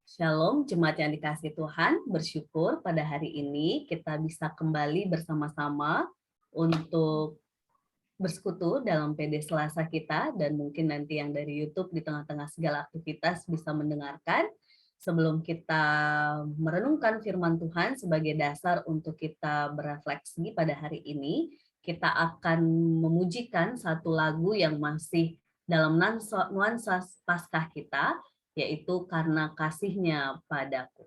Shalom, jemaat yang dikasihi Tuhan, bersyukur pada hari ini kita bisa kembali bersama-sama untuk bersekutu dalam PD Selasa kita, dan mungkin nanti yang dari YouTube di tengah-tengah segala aktivitas bisa mendengarkan. Sebelum kita merenungkan firman Tuhan sebagai dasar untuk kita berefleksi pada hari ini, kita akan memujikan satu lagu yang masih dalam nuansa Paskah kita, yaitu Karena Kasih-Nya Padaku.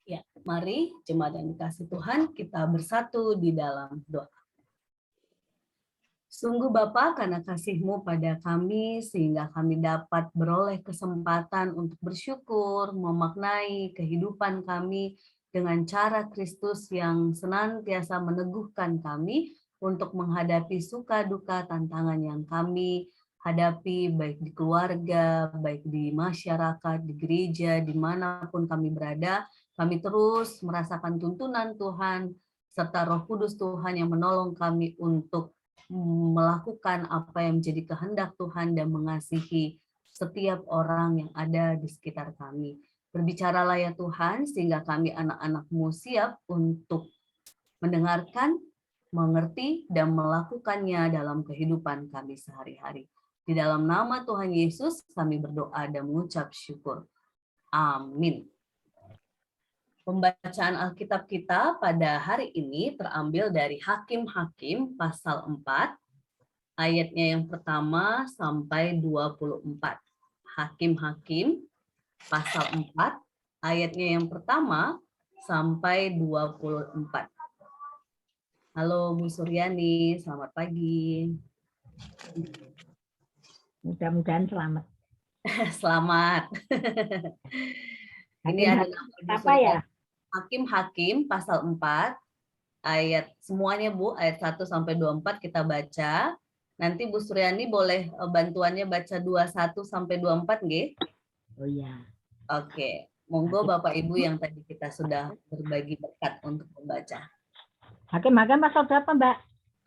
Ya, mari jemaat yang dikasihi Tuhan, kita bersatu di dalam doa. Sungguh Bapa, karena kasih-Mu pada kami, sehingga kami dapat beroleh kesempatan untuk bersyukur, memaknai kehidupan kami dengan cara Kristus yang senantiasa meneguhkan kami untuk menghadapi suka duka tantangan yang kami hadapi, baik di keluarga, baik di masyarakat, di gereja, dimanapun kami berada. Kami terus merasakan tuntunan Tuhan, serta Roh Kudus Tuhan yang menolong kami untuk melakukan apa yang menjadi kehendak Tuhan dan mengasihi setiap orang yang ada di sekitar kami. Berbicaralah ya Tuhan, sehingga kami anak-anak-Mu siap untuk mendengarkan, mengerti, dan melakukannya dalam kehidupan kami sehari-hari. Di dalam nama Tuhan Yesus, kami berdoa dan mengucap syukur. Amin. Pembacaan Alkitab kita pada hari ini terambil dari Hakim-Hakim pasal 4, ayatnya yang pertama sampai 24. Hakim-Hakim pasal 4, ayatnya yang pertama sampai 24. Halo Bu Suryani, selamat pagi. Mudah-mudahan selamat. Selamat. Ini ada apa ya? Hakim-Hakim pasal 4, ayat semuanya Bu, ayat 1 sampai 24 kita baca. Nanti Bu Suryani boleh bantuannya baca 21 sampai 24 nggih? Oh iya. Oke, monggo Bapak Ibu yang tadi kita sudah berbagi berkat untuk membaca. Hakim-Hakim pasal berapa, Mbak?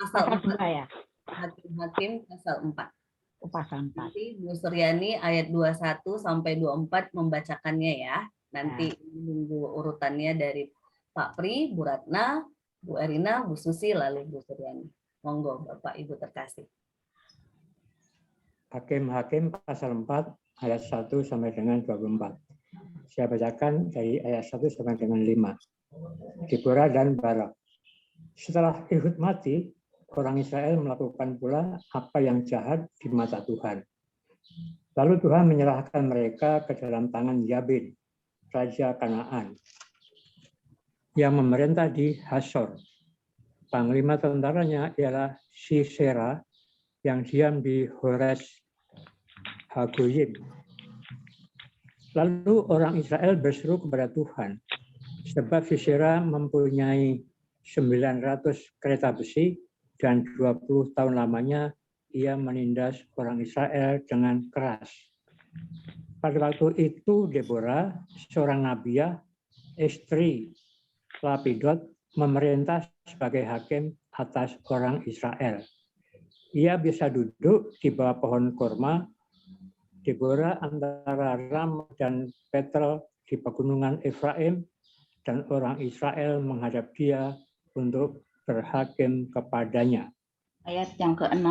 Pasal 4 ya. Hakim-Hakim pasal 4. Pasal 4. Nanti Bu Suryani ayat 21 sampai 24 membacakannya ya. Nanti nunggu urutannya dari Pak Pri, Bu Ratna, Bu Erina, Bu Susi, lalu Bu Suryani. Monggo Bapak Ibu terkasih. Hakim-Hakim pasal 4 ayat 1 sampai dengan 24. Saya bacakan dari ayat 1 sampai dengan 5. Deborah dan Barak. Setelah Ehud mati, orang Israel melakukan pula apa yang jahat di mata Tuhan. Lalu Tuhan menyerahkan mereka ke dalam tangan Yabin, raja Kanaan, yang memerintah di Hasor. Panglima tentaranya ialah Sisera, yang diam di Hores Hagoyim. Lalu orang Israel berseru kepada Tuhan, sebab Sisera mempunyai 900 kereta besi dan 20 tahun lamanya ia menindas orang Israel dengan keras. Pada waktu itu Deborah, seorang nabiah, istri Lapidot, memerintah sebagai hakim atas orang Israel. Ia bisa duduk di bawah pohon kurma. Deborah antara Ram dan Betel di pegunungan Efraim, dan orang Israel menghadap dia untuk berhakim kepadanya. Ayat yang ke-6,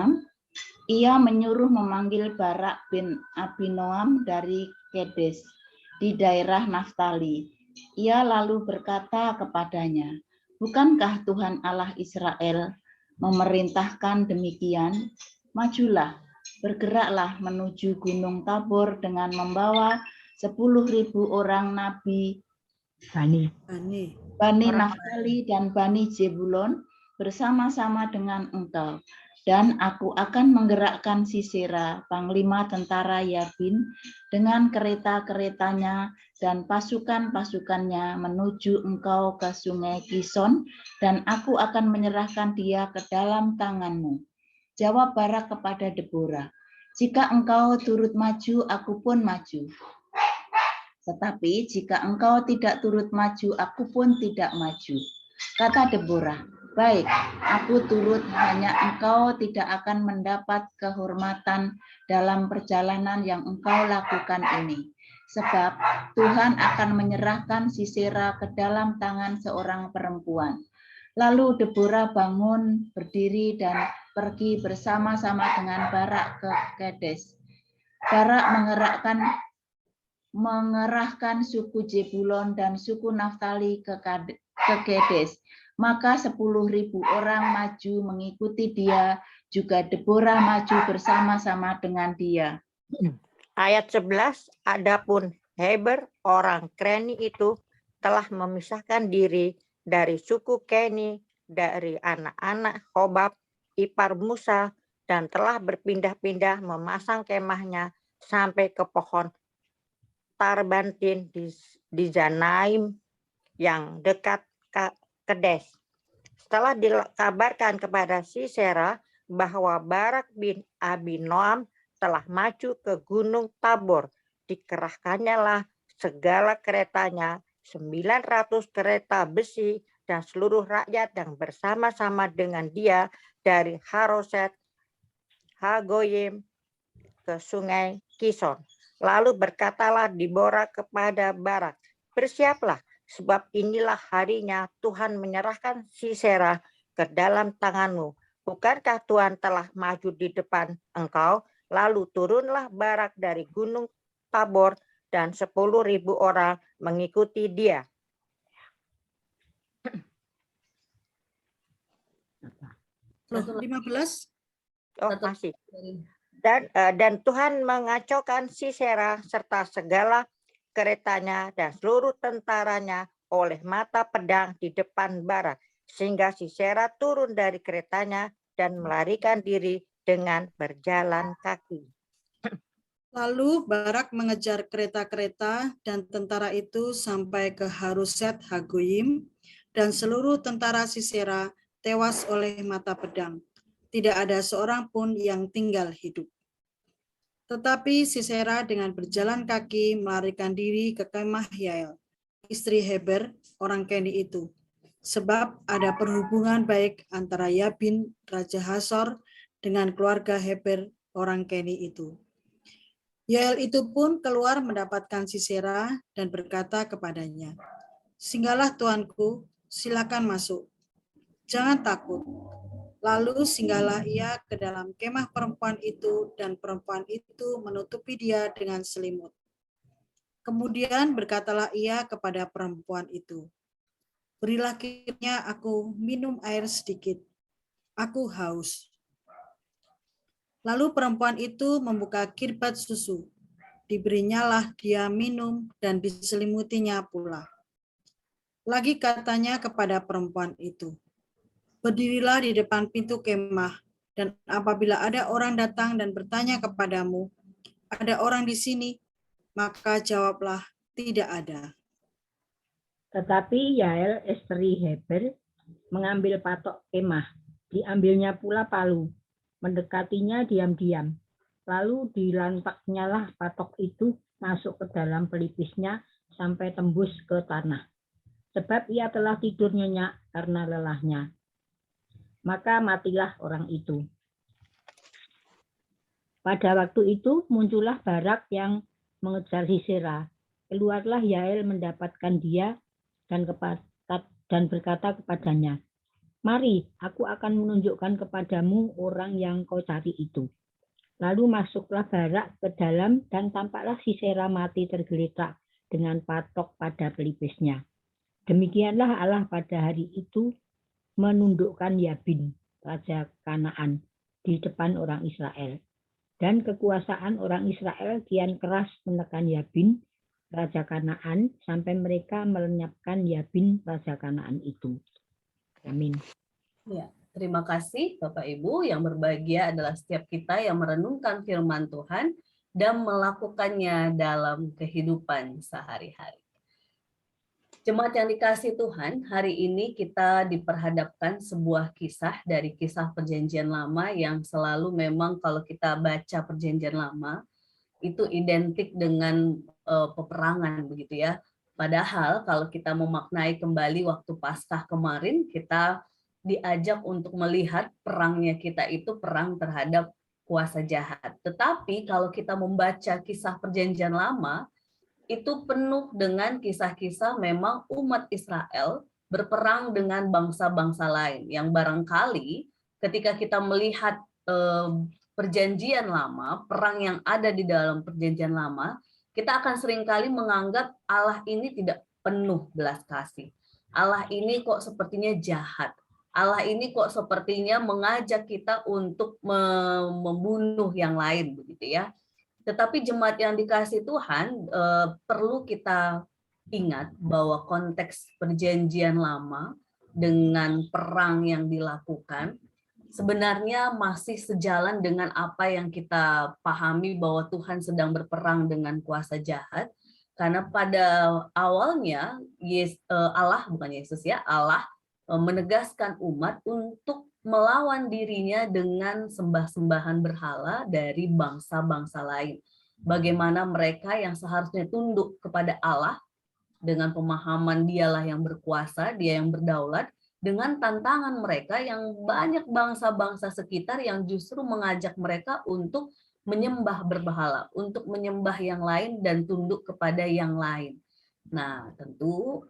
ia menyuruh memanggil Barak bin Abinoam dari Kedes di daerah Naftali. Ia lalu berkata kepadanya, bukankah Tuhan Allah Israel memerintahkan demikian? Majulah, bergeraklah menuju Gunung Tabor dengan membawa 10.000 orang nabi Bani Naftali dan Bani Zebulon bersama-sama dengan engkau. Dan aku akan menggerakkan Sisera, panglima tentara Yabin, dengan kereta-keretanya dan pasukan-pasukannya menuju engkau ke sungai Kison, dan aku akan menyerahkan dia ke dalam tanganmu. Jawab Barak kepada Deborah, jika engkau turut maju, aku pun maju. Tetapi jika engkau tidak turut maju, aku pun tidak maju. Kata Deborah, baik, aku turut, hanya engkau tidak akan mendapat kehormatan dalam perjalanan yang engkau lakukan ini. Sebab Tuhan akan menyerahkan Sisera ke dalam tangan seorang perempuan. Lalu Deborah bangun, berdiri, dan pergi bersama-sama dengan Barak ke Kedes. Barak mengerahkan suku Zebulon dan suku Naftali ke Kedes. Maka 10.000 orang maju mengikuti dia, juga Deborah maju bersama-sama dengan dia. Ayat 11, adapun Heber orang Kreni itu telah memisahkan diri dari suku Keni, dari anak-anak Hobab, ipar Musa, dan telah berpindah-pindah memasang kemahnya sampai ke pohon Tarbantin di Zanaim yang dekat Kedes. Setelah dikabarkan kepada Sisera bahwa Barak bin Abinoam telah maju ke Gunung Tabor, dikerahkannya lah segala keretanya, 900 kereta besi, dan seluruh rakyat yang bersama-sama dengan dia dari Haroset Hagoyim ke sungai Kison. Lalu berkatalah Deborah kepada Barak, bersiaplah, sebab inilah harinya Tuhan menyerahkan Sisera ke dalam tanganmu. Bukankah Tuhan telah maju di depan engkau? Lalu turunlah Barak dari Gunung Tabor, dan 10.000 orang mengikuti dia. Loh, 15? Oh, masih. Dan Tuhan mengacaukan Sisera serta segala keretanya dan seluruh tentaranya oleh mata pedang di depan Barak, sehingga Sisera turun dari keretanya dan melarikan diri dengan berjalan kaki. Lalu Barak mengejar kereta-kereta dan tentara itu sampai ke Haroset Hagoyim, dan seluruh tentara Sisera tewas oleh mata pedang. Tidak ada seorang pun yang tinggal hidup. Tetapi Sisera dengan berjalan kaki melarikan diri ke kemah Yael, istri Heber, orang Keni itu. Sebab ada perhubungan baik antara Yabin, Raja Hasor, dengan keluarga Heber, orang Keni itu. Yael itu pun keluar mendapatkan Sisera dan berkata kepadanya, singgahlah tuanku, silakan masuk. Jangan takut. Lalu singgahlah ia ke dalam kemah perempuan itu, dan perempuan itu menutupi dia dengan selimut. Kemudian berkatalah ia kepada perempuan itu, berilah kiranya aku minum air sedikit. aku haus. Lalu perempuan itu membuka kirbat susu. Diberinyalah dia minum dan diselimutinya pula. Lagi katanya kepada perempuan itu, berdirilah di depan pintu kemah, dan apabila ada orang datang dan bertanya kepadamu, ada orang di sini, maka jawablah, tidak ada. Tetapi Yael istri Heber mengambil patok kemah, diambilnya pula palu, mendekatinya diam-diam. Lalu dilantaknyalah patok itu masuk ke dalam pelipisnya sampai tembus ke tanah. Sebab ia telah tidur nyenyak karena lelahnya. Maka matilah orang itu. Pada waktu itu muncullah Barak yang mengejar Sisera. Keluarlah Yael mendapatkan dia dan berkata kepadanya, mari, aku akan menunjukkan kepadamu orang yang kau cari itu. Lalu masuklah Barak ke dalam dan tampaklah Sisera mati tergeletak dengan patok pada pelipisnya. Demikianlah Allah pada hari itu menundukkan Yabin, raja Kanaan, di depan orang Israel. Dan kekuasaan orang Israel kian keras menekan Yabin, raja Kanaan, sampai mereka melenyapkan Yabin, raja Kanaan itu. Amin. Ya, terima kasih Bapak Ibu. Yang berbahagia adalah setiap kita yang merenungkan firman Tuhan dan melakukannya dalam kehidupan sehari-hari. Jemaat yang dikasihi Tuhan, hari ini kita diperhadapkan sebuah kisah dari kisah Perjanjian Lama yang selalu memang kalau kita baca Perjanjian Lama itu identik dengan peperangan begitu ya. Padahal kalau kita memaknai kembali waktu Paskah kemarin, kita diajak untuk melihat perangnya kita itu perang terhadap kuasa jahat. Tetapi kalau kita membaca kisah Perjanjian Lama, itu penuh dengan kisah-kisah memang umat Israel berperang dengan bangsa-bangsa lain yang barangkali ketika kita melihat Perjanjian Lama, perang yang ada di dalam Perjanjian Lama, kita akan seringkali menganggap Allah ini tidak penuh belas kasih. Allah ini kok sepertinya jahat. Allah ini kok sepertinya mengajak kita untuk membunuh yang lain begitu ya. Tetapi jemaat yang dikasihi Tuhan, perlu kita ingat bahwa konteks Perjanjian Lama dengan perang yang dilakukan sebenarnya masih sejalan dengan apa yang kita pahami bahwa Tuhan sedang berperang dengan kuasa jahat. Karena pada awalnya Allah, bukan Yesus ya, Allah menegaskan umat untuk melawan dirinya dengan sembah-sembahan berhala dari bangsa-bangsa lain. Bagaimana mereka yang seharusnya tunduk kepada Allah dengan pemahaman dialah yang berkuasa, dia yang berdaulat, dengan tantangan mereka yang banyak bangsa-bangsa sekitar yang justru mengajak mereka untuk menyembah berhala, untuk menyembah yang lain dan tunduk kepada yang lain. Nah, tentu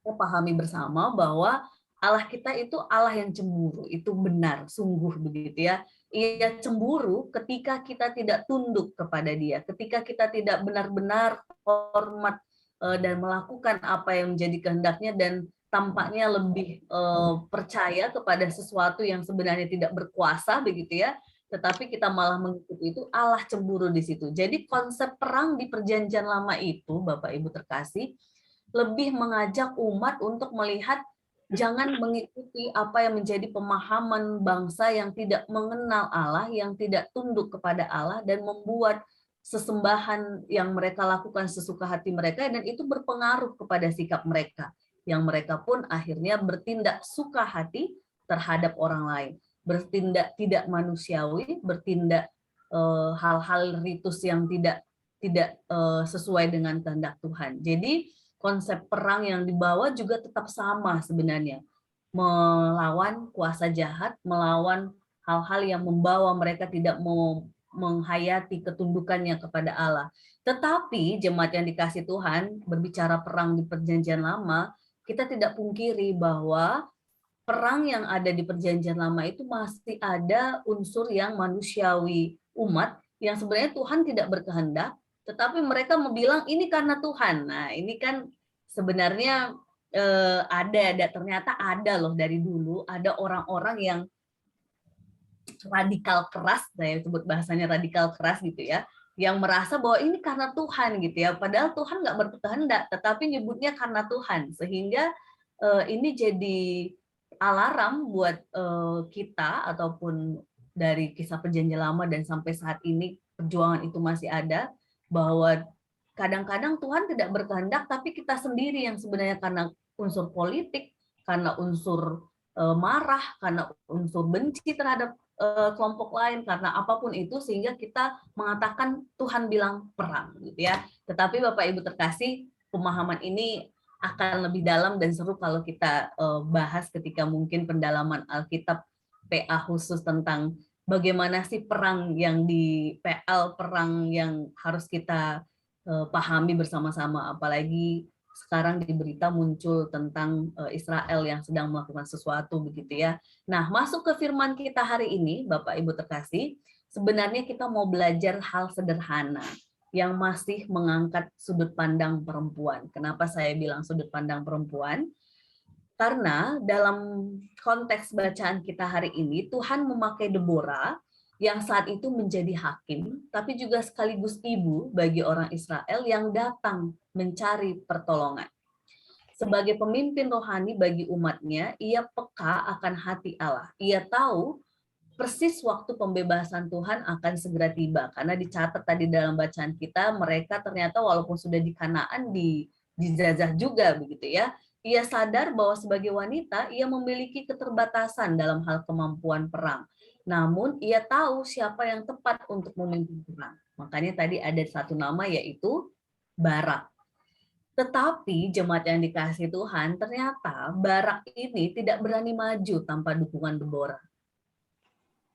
kita pahami bersama bahwa Allah kita itu Allah yang cemburu, itu benar, sungguh begitu ya. Ia cemburu ketika kita tidak tunduk kepada Dia, ketika kita tidak benar-benar hormat dan melakukan apa yang menjadi kehendaknya dan tampaknya lebih percaya kepada sesuatu yang sebenarnya tidak berkuasa begitu ya. Tetapi kita malah mengikuti itu, Allah cemburu di situ. Jadi konsep perang di Perjanjian Lama itu, Bapak Ibu terkasih, lebih mengajak umat untuk melihat jangan mengikuti apa yang menjadi pemahaman bangsa yang tidak mengenal Allah, yang tidak tunduk kepada Allah, dan membuat sesembahan yang mereka lakukan sesuka hati mereka, dan itu berpengaruh kepada sikap mereka, yang mereka pun akhirnya bertindak suka hati terhadap orang lain, bertindak tidak manusiawi, bertindak hal-hal ritus yang tidak sesuai dengan kehendak Tuhan. Jadi konsep perang yang dibawa juga tetap sama sebenarnya. Melawan kuasa jahat, melawan hal-hal yang membawa mereka tidak mau menghayati ketundukannya kepada Allah. Tetapi jemaat yang dikasihi Tuhan, berbicara perang di Perjanjian Lama, kita tidak pungkiri bahwa perang yang ada di Perjanjian Lama itu masih ada unsur yang manusiawi, umat yang sebenarnya Tuhan tidak berkehendak, tetapi mereka mau bilang ini karena Tuhan. Nah, ini kan sebenarnya ternyata ada loh dari dulu ada orang-orang yang radikal keras, saya sebut bahasanya radikal keras gitu ya, yang merasa bahwa ini karena Tuhan gitu ya, padahal Tuhan nggak berkehendak, tetapi nyebutnya karena Tuhan, sehingga ini jadi alarm buat kita ataupun dari kisah perjanjian lama dan sampai saat ini perjuangan itu masih ada, bahwa kadang-kadang Tuhan tidak berkehendak, tapi kita sendiri yang sebenarnya karena unsur politik, karena unsur marah, karena unsur benci terhadap kelompok lain, karena apapun itu, sehingga kita mengatakan Tuhan bilang perang gitu ya. Tetapi Bapak Ibu terkasih, pemahaman ini akan lebih dalam dan seru kalau kita bahas ketika mungkin pendalaman Alkitab PA khusus tentang bagaimana sih perang yang di PL, perang yang harus kita pahami bersama-sama, apalagi sekarang di berita muncul tentang Israel yang sedang melakukan sesuatu begitu ya. Nah, masuk ke firman kita hari ini, Bapak Ibu terkasih, sebenarnya kita mau belajar hal sederhana yang masih mengangkat sudut pandang perempuan. Kenapa saya bilang sudut pandang perempuan? Karena dalam konteks bacaan kita hari ini, Tuhan memakai Deborah yang saat itu menjadi hakim, tapi juga sekaligus ibu bagi orang Israel yang datang mencari pertolongan. Sebagai pemimpin rohani bagi umatnya, ia peka akan hati Allah. Ia tahu persis waktu pembebasan Tuhan akan segera tiba. Karena dicatat tadi dalam bacaan kita, mereka ternyata walaupun sudah di Kanaan, dijajah juga begitu ya. Ia sadar bahwa sebagai wanita, ia memiliki keterbatasan dalam hal kemampuan perang. Namun ia tahu siapa yang tepat untuk memimpin perang. Makanya tadi ada satu nama yaitu Barak. Tetapi jemaat yang dikasihi Tuhan, ternyata Barak ini tidak berani maju tanpa dukungan Deborah.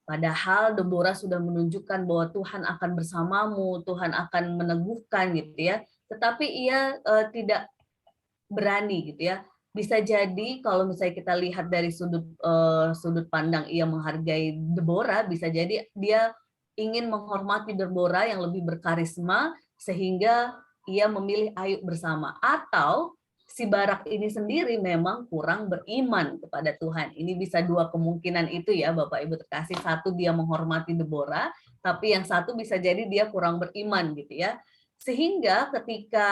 Padahal Deborah sudah menunjukkan bahwa Tuhan akan bersamamu, Tuhan akan meneguhkan gitu ya. Tetapi ia tidak berani gitu ya. Bisa jadi kalau misalnya kita lihat dari sudut pandang ia menghargai Deborah, bisa jadi dia ingin menghormati Deborah yang lebih berkarisma sehingga ia memilih ayo bersama. Atau si Barak ini sendiri memang kurang beriman kepada Tuhan. Ini bisa dua kemungkinan itu ya Bapak Ibu terkasih. Satu dia menghormati Deborah, tapi yang satu bisa jadi dia kurang beriman gitu ya. Sehingga ketika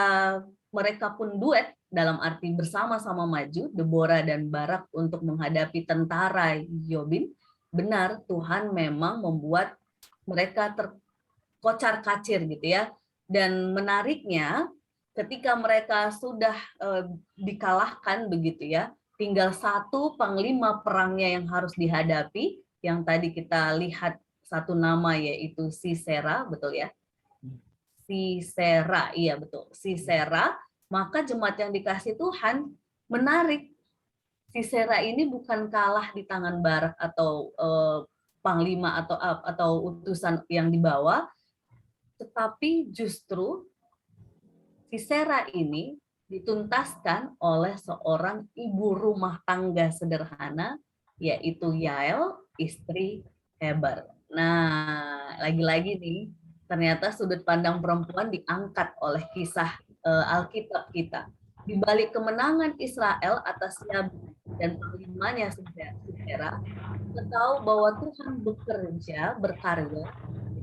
mereka pun duet dalam arti bersama-sama maju, Deborah dan Barak untuk menghadapi tentara Yobin, benar Tuhan memang membuat mereka terkocar-kacir gitu ya. Dan menariknya ketika mereka sudah dikalahkan begitu ya, tinggal satu panglima perangnya yang harus dihadapi, yang tadi kita lihat satu nama yaitu Sisera, betul ya? Sisera, iya betul, Sisera. Maka jemaat yang dikasih Tuhan menarik. Sisera ini bukan kalah di tangan Barak atau panglima atau utusan yang dibawa, tetapi justru Sisera ini dituntaskan oleh seorang ibu rumah tangga sederhana, yaitu Yael, istri Heber. Nah, lagi-lagi nih, ternyata sudut pandang perempuan diangkat oleh kisah Alkitab kita. Di balik kemenangan Israel atas Yabin dan panglimanya Sisera, kita tahu bahwa Tuhan bekerja, berkarya,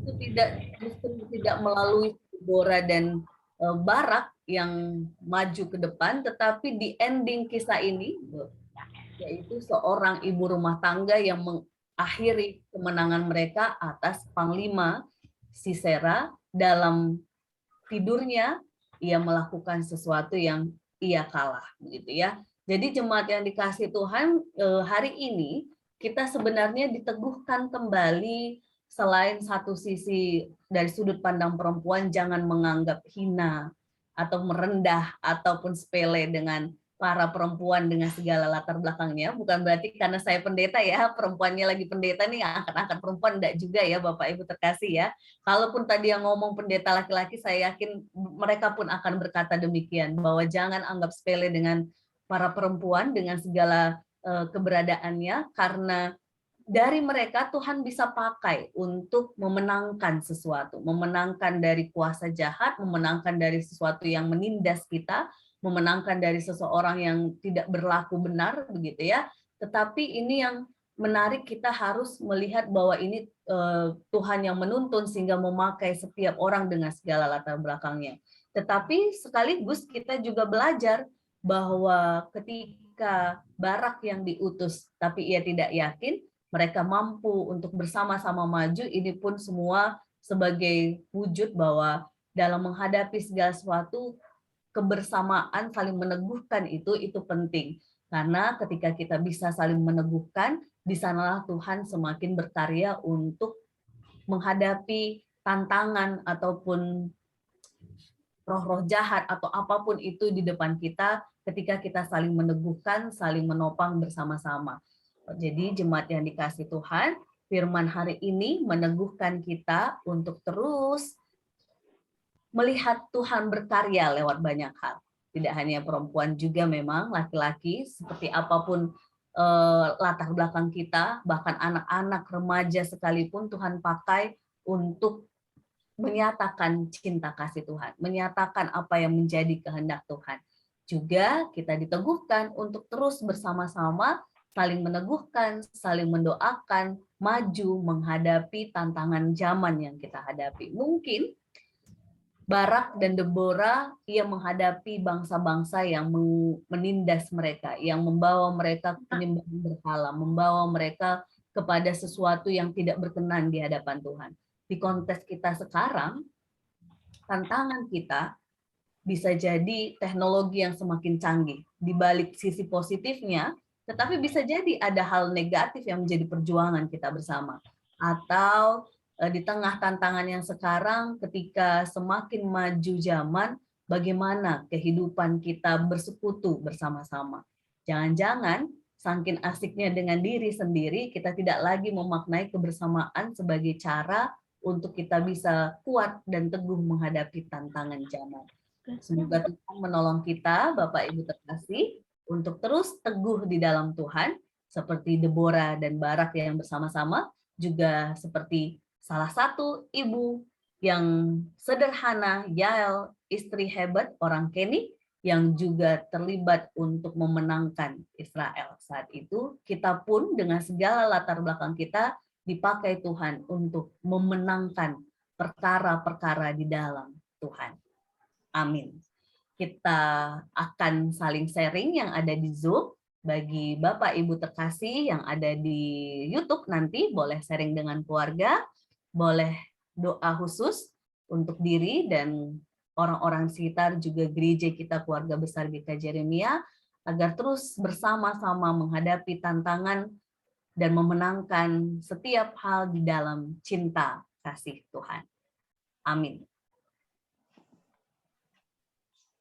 itu justru tidak melalui Deborah dan Barak yang maju ke depan, tetapi di ending kisah ini, yaitu seorang ibu rumah tangga yang mengakhiri kemenangan mereka atas panglima Sisera. Dalam tidurnya ia melakukan sesuatu yang ia kalah, begitu ya. Jadi jemaat yang dikasih Tuhan, hari ini kita sebenarnya diteguhkan kembali, selain satu sisi dari sudut pandang perempuan, jangan menganggap hina atau merendah ataupun sepele dengan para perempuan dengan segala latar belakangnya. Bukan berarti karena saya pendeta ya, perempuannya lagi pendeta nih, angkat-angkat perempuan, enggak juga ya Bapak Ibu terkasih ya. Kalaupun tadi yang ngomong pendeta laki-laki, saya yakin mereka pun akan berkata demikian, bahwa jangan anggap sepele dengan para perempuan dengan segala keberadaannya, karena dari mereka Tuhan bisa pakai untuk memenangkan sesuatu, memenangkan dari kuasa jahat, memenangkan dari sesuatu yang menindas kita, memenangkan dari seseorang yang tidak berlaku benar begitu ya. Tetapi ini yang menarik, kita harus melihat bahwa ini Tuhan yang menuntun sehingga memakai setiap orang dengan segala latar belakangnya. Tetapi sekaligus kita juga belajar bahwa ketika Barak yang diutus tapi ia tidak yakin, mereka mampu untuk bersama-sama maju. Ini pun semua sebagai wujud bahwa dalam menghadapi segala sesuatu, kebersamaan saling meneguhkan itu penting. Karena ketika kita bisa saling meneguhkan, di sanalah Tuhan semakin berkarya untuk menghadapi tantangan ataupun roh-roh jahat atau apapun itu di depan kita, ketika kita saling meneguhkan, saling menopang bersama-sama. Jadi jemaat yang dikasih Tuhan, firman hari ini meneguhkan kita untuk terus melihat Tuhan berkarya lewat banyak hal. Tidak hanya perempuan, juga memang laki-laki, seperti apapun latar belakang kita, bahkan anak-anak remaja sekalipun Tuhan pakai untuk menyatakan cinta kasih Tuhan, menyatakan apa yang menjadi kehendak Tuhan. Juga kita diteguhkan untuk terus bersama-sama saling meneguhkan, saling mendoakan, maju menghadapi tantangan zaman yang kita hadapi. Mungkin Barak dan Deborah, ia menghadapi bangsa-bangsa yang menindas mereka, yang membawa mereka ke penyembahan berhala, membawa mereka kepada sesuatu yang tidak berkenan di hadapan Tuhan. Di konteks kita sekarang, tantangan kita bisa jadi teknologi yang semakin canggih. Di balik sisi positifnya, tetapi bisa jadi ada hal negatif yang menjadi perjuangan kita bersama. Atau di tengah tantangan yang sekarang, ketika semakin maju zaman, bagaimana kehidupan kita bersekutu bersama-sama. Jangan-jangan saking asiknya dengan diri sendiri, kita tidak lagi memaknai kebersamaan sebagai cara untuk kita bisa kuat dan teguh menghadapi tantangan zaman. Semoga Tuhan menolong kita, Bapak Ibu terkasih, untuk terus teguh di dalam Tuhan, seperti Deborah dan Barak yang bersama-sama, juga seperti salah satu ibu yang sederhana, Yael, istri hebat orang Keni, yang juga terlibat untuk memenangkan Israel. Saat itu, kita pun dengan segala latar belakang kita, dipakai Tuhan untuk memenangkan perkara-perkara di dalam Tuhan. Amin. Kita akan saling sharing yang ada di Zoom. Bagi Bapak Ibu terkasih yang ada di YouTube nanti boleh sharing dengan keluarga, boleh doa khusus untuk diri dan orang-orang sekitar, juga gereja kita, keluarga besar GKJ Jeremia, agar terus bersama-sama menghadapi tantangan dan memenangkan setiap hal di dalam cinta kasih Tuhan. Amin.